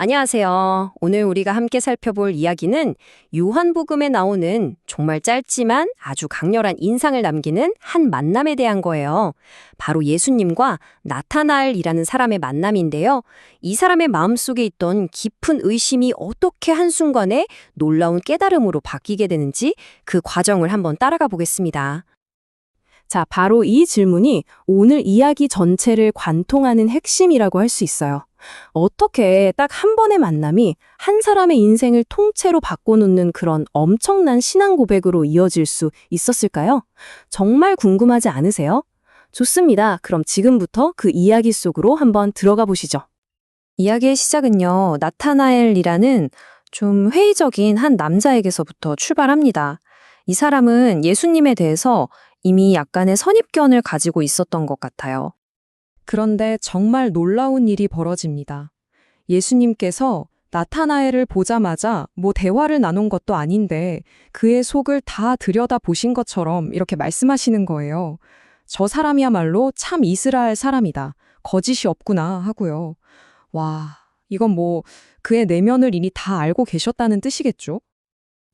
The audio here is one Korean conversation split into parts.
안녕하세요. 오늘 우리가 함께 살펴볼 이야기는 요한복음에 나오는 정말 짧지만 아주 강렬한 인상을 남기는 한 만남에 대한 거예요. 바로 예수님과 나타나엘이라는 사람의 만남인데요. 이 사람의 마음속에 있던 깊은 의심이 어떻게 한순간에 놀라운 깨달음으로 바뀌게 되는지 그 과정을 한번 따라가 보겠습니다. 자, 바로 이 질문이 오늘 이야기 전체를 관통하는 핵심이라고 할 수 있어요. 어떻게 딱 한 번의 만남이 한 사람의 인생을 통째로 바꿔놓는 그런 엄청난 신앙 고백으로 이어질 수 있었을까요? 정말 궁금하지 않으세요? 좋습니다. 그럼 지금부터 그 이야기 속으로 한번 들어가 보시죠. 이야기의 시작은요, 나타나엘이라는 좀 회의적인 한 남자에게서부터 출발합니다. 이 사람은 예수님에 대해서 이미 약간의 선입견을 가지고 있었던 것 같아요. 그런데 정말 놀라운 일이 벌어집니다. 예수님께서 나타나엘을 보자마자 대화를 나눈 것도 아닌데 그의 속을 다 들여다보신 것처럼 이렇게 말씀하시는 거예요. 저 사람이야말로 참 이스라엘 사람이다. 거짓이 없구나 하고요. 와, 이건 그의 내면을 이미 다 알고 계셨다는 뜻이겠죠?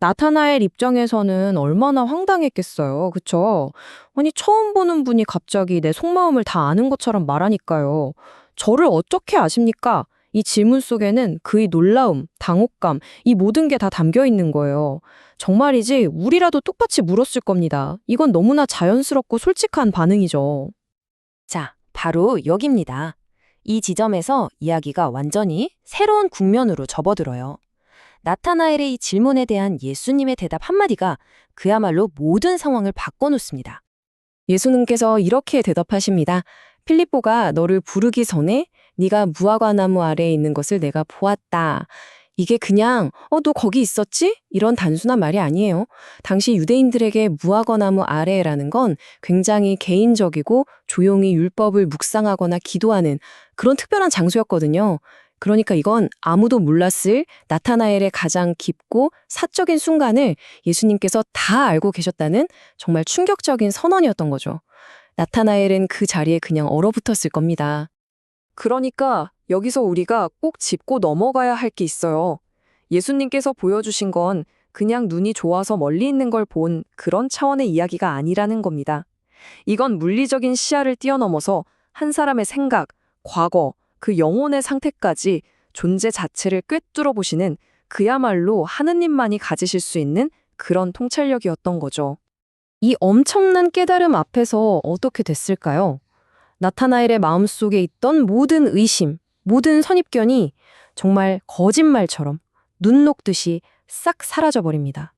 나타나엘 입장에서는 얼마나 황당했겠어요. 그쵸? 아니, 처음 보는 분이 갑자기 내 속마음을 다 아는 것처럼 말하니까요. 저를 어떻게 아십니까? 이 질문 속에는 그의 놀라움, 당혹감, 이 모든 게 다 담겨 있는 거예요. 정말이지 우리라도 똑같이 물었을 겁니다. 이건 너무나 자연스럽고 솔직한 반응이죠. 자, 바로 여기입니다. 이 지점에서 이야기가 완전히 새로운 국면으로 접어들어요. 나타나엘의 이 질문에 대한 예수님의 대답 한마디가 그야말로 모든 상황을 바꿔놓습니다. 예수님께서 이렇게 대답하십니다. 필립보가 너를 부르기 전에 네가 무화과나무 아래에 있는 것을 내가 보았다. 이게 그냥 너 거기 있었지? 이런 단순한 말이 아니에요. 당시 유대인들에게 무화과나무 아래라는 건 굉장히 개인적이고 조용히 율법을 묵상하거나 기도하는 그런 특별한 장소였거든요. 그러니까 이건 아무도 몰랐을 나타나엘의 가장 깊고 사적인 순간을 예수님께서 다 알고 계셨다는 정말 충격적인 선언이었던 거죠. 나타나엘은 그 자리에 그냥 얼어붙었을 겁니다. 그러니까 여기서 우리가 꼭 짚고 넘어가야 할 게 있어요. 예수님께서 보여주신 건 그냥 눈이 좋아서 멀리 있는 걸 본 그런 차원의 이야기가 아니라는 겁니다. 이건 물리적인 시야를 뛰어넘어서 한 사람의 생각, 과거, 그 영혼의 상태까지 존재 자체를 꿰뚫어 보시는 그야말로 하느님만이 가지실 수 있는 그런 통찰력이었던 거죠. 이 엄청난 깨달음 앞에서 어떻게 됐을까요? 나타나엘의 마음속에 있던 모든 의심, 모든 선입견이 정말 거짓말처럼 눈 녹듯이 싹 사라져버립니다.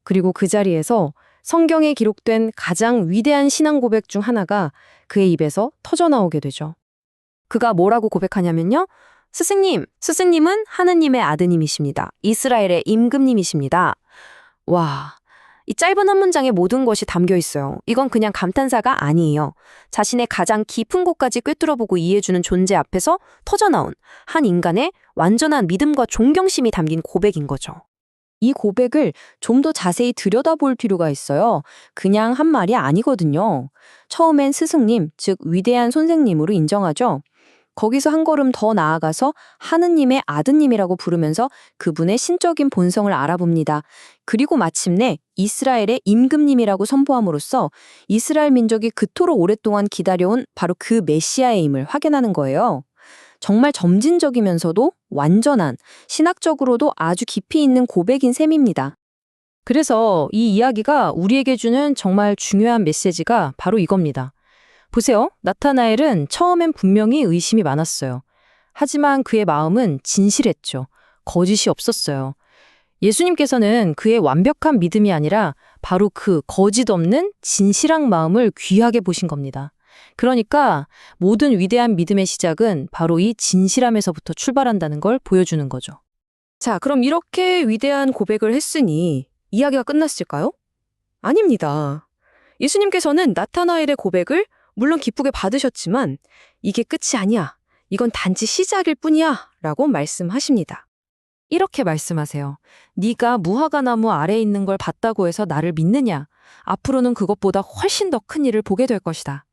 그리고 그 자리에서 성경에 기록된 가장 위대한 신앙 고백 중 하나가 그의 입에서 터져나오게 되죠. 그가 뭐라고 고백하냐면요. 스승님은 하느님의 아드님이십니다. 이스라엘의 임금님이십니다. 와, 이 짧은 한 문장에 모든 것이 담겨 있어요. 이건 그냥 감탄사가 아니에요. 자신의 가장 깊은 곳까지 꿰뚫어보고 이해해주는 존재 앞에서 터져나온 한 인간의 완전한 믿음과 존경심이 담긴 고백인 거죠. 이 고백을 좀 더 자세히 들여다볼 필요가 있어요. 그냥 한 말이 아니거든요. 처음엔 스승님, 즉 위대한 선생님으로 인정하죠. 거기서 한 걸음 더 나아가서 하느님의 아드님이라고 부르면서 그분의 신적인 본성을 알아봅니다. 그리고 마침내 이스라엘의 임금님이라고 선포함으로써 이스라엘 민족이 그토록 오랫동안 기다려온 바로 그 메시아의 임을 확인하는 거예요. 정말 점진적이면서도 완전한, 신학적으로도 아주 깊이 있는 고백인 셈입니다. 그래서 이 이야기가 우리에게 주는 정말 중요한 메시지가 바로 이겁니다. 보세요. 나타나엘은 처음엔 분명히 의심이 많았어요. 하지만 그의 마음은 진실했죠. 거짓이 없었어요. 예수님께서는 그의 완벽한 믿음이 아니라 바로 그 거짓 없는 진실한 마음을 귀하게 보신 겁니다. 그러니까 모든 위대한 믿음의 시작은 바로 이 진실함에서부터 출발한다는 걸 보여주는 거죠. 자, 그럼 이렇게 위대한 고백을 했으니 이야기가 끝났을까요? 아닙니다. 예수님께서는 나타나엘의 고백을 물론 기쁘게 받으셨지만 이게 끝이 아니야. 이건 단지 시작일 뿐이야. 라고 말씀하십니다. 이렇게 말씀하세요. 네가 무화과나무 아래에 있는 걸 봤다고 해서 나를 믿느냐? 앞으로는 그것보다 훨씬 더 큰 일을 보게 될 것이다.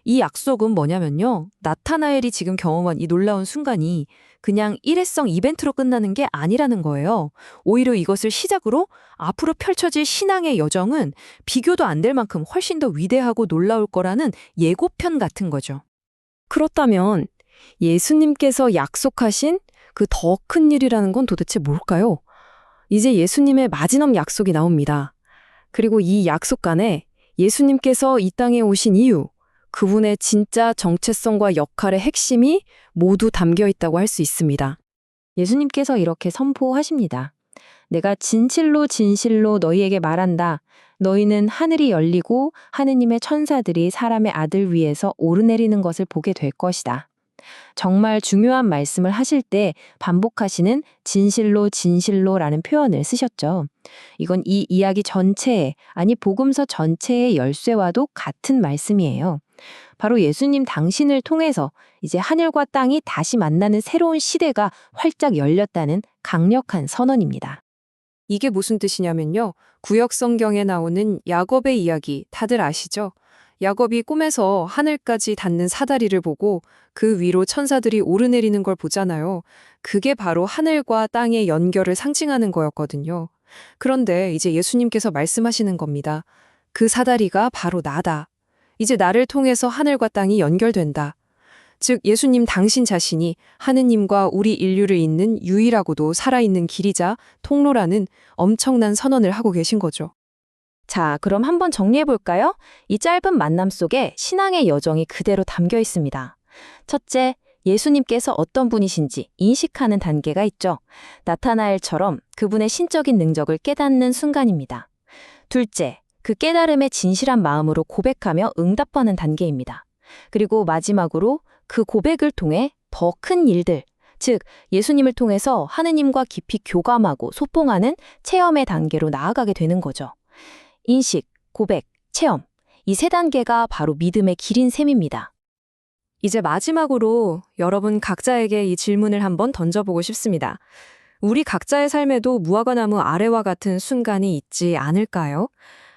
이 약속은 뭐냐면요. 나타나엘이 지금 경험한 이 놀라운 순간이 그냥 일회성 이벤트로 끝나는 게 아니라는 거예요. 오히려 이것을 시작으로 앞으로 펼쳐질 신앙의 여정은 비교도 안 될 만큼 훨씬 더 위대하고 놀라울 거라는 예고편 같은 거죠. 그렇다면 예수님께서 약속하신 그 더 큰 일이라는 건 도대체 뭘까요? 이제 예수님의 마지막 약속이 나옵니다. 그리고 이 약속간에 예수님께서 이 땅에 오신 이유, 그분의 진짜 정체성과 역할의 핵심이 모두 담겨 있다고 할 수 있습니다. 예수님께서 이렇게 선포하십니다. 내가 진실로 진실로 너희에게 말한다. 너희는 하늘이 열리고 하느님의 천사들이 사람의 아들 위에서 오르내리는 것을 보게 될 것이다. 정말 중요한 말씀을 하실 때 반복하시는 진실로 진실로라는 표현을 쓰셨죠. 이건 이 이야기 전체에, 아니 복음서 전체의 열쇠와도 같은 말씀이에요. 바로 예수님 당신을 통해서 이제 하늘과 땅이 다시 만나는 새로운 시대가 활짝 열렸다는 강력한 선언입니다. 이게 무슨 뜻이냐면요. 구약 성경에 나오는 야곱의 이야기 다들 아시죠? 야곱이 꿈에서 하늘까지 닿는 사다리를 보고 그 위로 천사들이 오르내리는 걸 보잖아요. 그게 바로 하늘과 땅의 연결을 상징하는 거였거든요. 그런데 이제 예수님께서 말씀하시는 겁니다. 그 사다리가 바로 나다. 이제 나를 통해서 하늘과 땅이 연결된다. 즉 예수님 당신 자신이 하느님과 우리 인류를 잇는 유일하고도 살아있는 길이자 통로라는 엄청난 선언을 하고 계신 거죠. 자, 그럼 한번 정리해 볼까요? 이 짧은 만남 속에 신앙의 여정이 그대로 담겨 있습니다. 첫째, 예수님께서 어떤 분이신지 인식하는 단계가 있죠. 나타나엘처럼 그분의 신적인 능력을 깨닫는 순간입니다. 둘째, 그 깨달음의 진실한 마음으로 고백하며 응답하는 단계입니다. 그리고 마지막으로 그 고백을 통해 더 큰 일들, 즉 예수님을 통해서 하느님과 깊이 교감하고 소통하는 체험의 단계로 나아가게 되는 거죠. 인식, 고백, 체험, 이 세 단계가 바로 믿음의 길인 셈입니다. 이제 마지막으로 여러분 각자에게 이 질문을 한번 던져보고 싶습니다. 우리 각자의 삶에도 무화과나무 아래와 같은 순간이 있지 않을까요?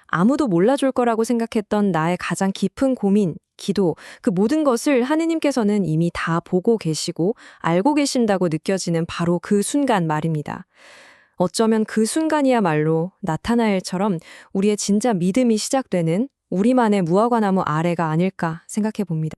아무도 몰라줄 거라고 생각했던 나의 가장 깊은 고민, 기도, 그 모든 것을 하느님께서는 이미 다 보고 계시고 알고 계신다고 느껴지는 바로 그 순간 말입니다. 어쩌면 그 순간이야말로 나타나엘처럼 우리의 진짜 믿음이 시작되는 우리만의 무화과나무 아래가 아닐까 생각해 봅니다.